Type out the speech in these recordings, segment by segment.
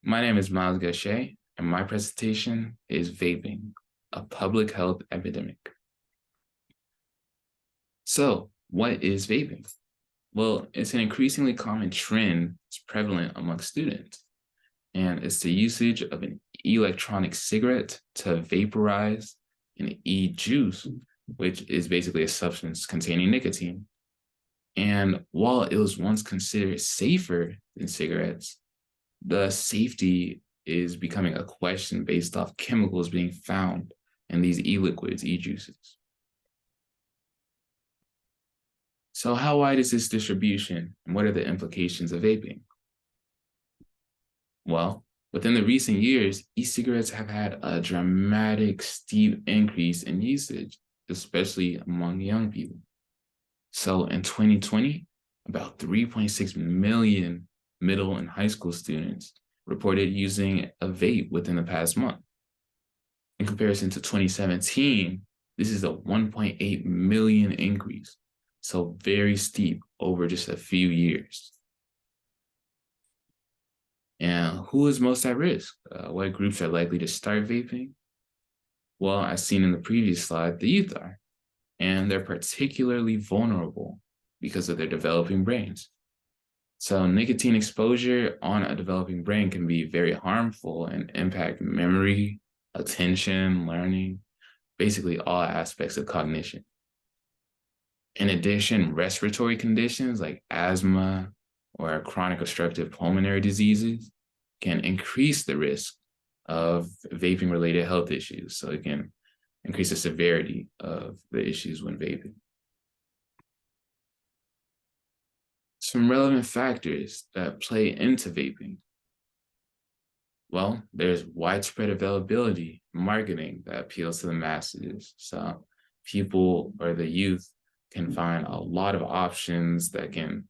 My name is Myles Gosha, and my presentation is vaping, a public health epidemic. So, what is vaping? Well, it's an increasingly common trend that's prevalent among students, and it's the usage of an electronic cigarette to vaporize an e-juice, which is basically a substance containing nicotine. And while it was once considered safer than cigarettes, the safety is becoming a question based off chemicals being found in these e-liquids, e-juices. So how wide is this distribution and what are the implications of vaping? Well, within the recent years, e-cigarettes have had a dramatic, steep increase in usage, especially among young people. So in 2020, about 3.6 million middle and high school students reported using a vape within the past month. In comparison to 2017, this is a 1.8 million increase. So very steep over just a few years. And who is most at risk? What groups are likely to start vaping? Well, as seen in the previous slide, the youth are. And they're particularly vulnerable because of their developing brains. So nicotine exposure on a developing brain can be very harmful and impact memory, attention, learning, basically all aspects of cognition. In addition, respiratory conditions like asthma or chronic obstructive pulmonary diseases can increase the risk of vaping-related health issues. So it can increase the severity of the issues when vaping. Some relevant factors that play into vaping. Well, there's widespread availability, marketing that appeals to the masses. So people or the youth can find a lot of options that can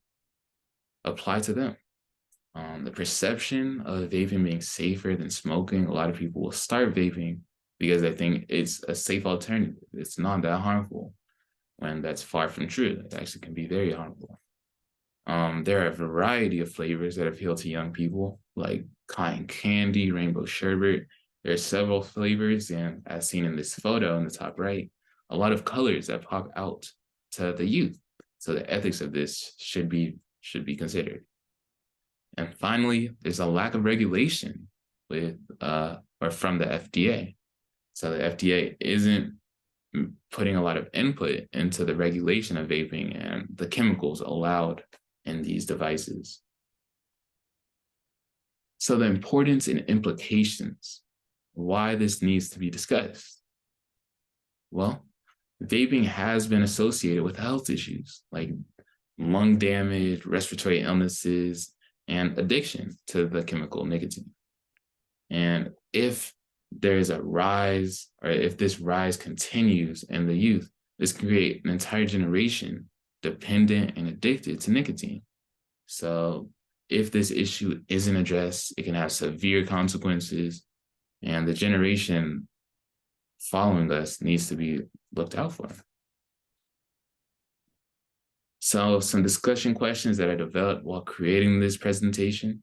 apply to them. The perception of vaping being safer than smoking, a lot of people will start vaping because they think it's a safe alternative. It's not that harmful, when that's far from true. It actually can be very harmful. There are a variety of flavors that appeal to young people, like cotton candy, rainbow sherbet. There are several flavors, and as seen in this photo in the top right, a lot of colors that pop out to the youth. So the ethics of this should be considered. And finally, there's a lack of regulation with or from the FDA. So the FDA isn't putting a lot of input into the regulation of vaping and the chemicals allowed in these devices. So the importance and implications, why this needs to be discussed. Well, vaping has been associated with health issues like lung damage, respiratory illnesses, and addiction to the chemical nicotine. And if there's a rise, or if this rise continues in the youth, this can create an entire generation dependent and addicted to nicotine. So if this issue isn't addressed, it can have severe consequences, and the generation following us needs to be looked out for. So some discussion questions that I developed while creating this presentation.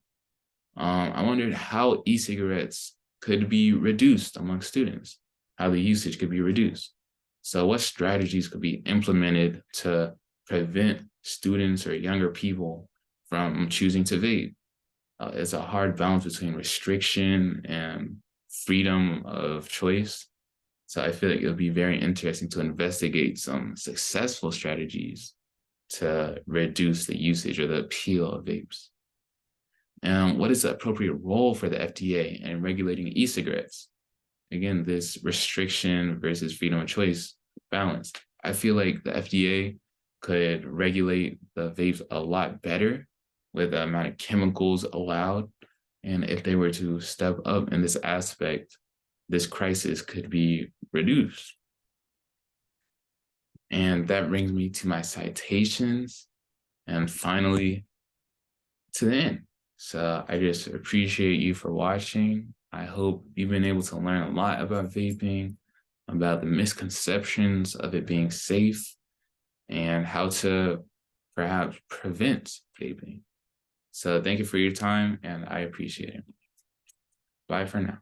I wondered how e-cigarettes could be reduced among students, how the usage could be reduced. So what strategies could be implemented to prevent students or younger people from choosing to vape? It's a hard balance between restriction and freedom of choice. So I feel like it'll be very interesting to investigate some successful strategies to reduce the usage or the appeal of vapes. And what is the appropriate role for the FDA in regulating e-cigarettes? Again, this restriction versus freedom of choice balance. I feel like the FDA could regulate the vapes a lot better with the amount of chemicals allowed. And if they were to step up in this aspect, this crisis could be reduced. And that brings me to my citations and finally to the end. So I just appreciate you for watching. I hope you've been able to learn a lot about vaping, about the misconceptions of it being safe, and how to perhaps prevent vaping. So thank you for your time, and I appreciate it. Bye for now.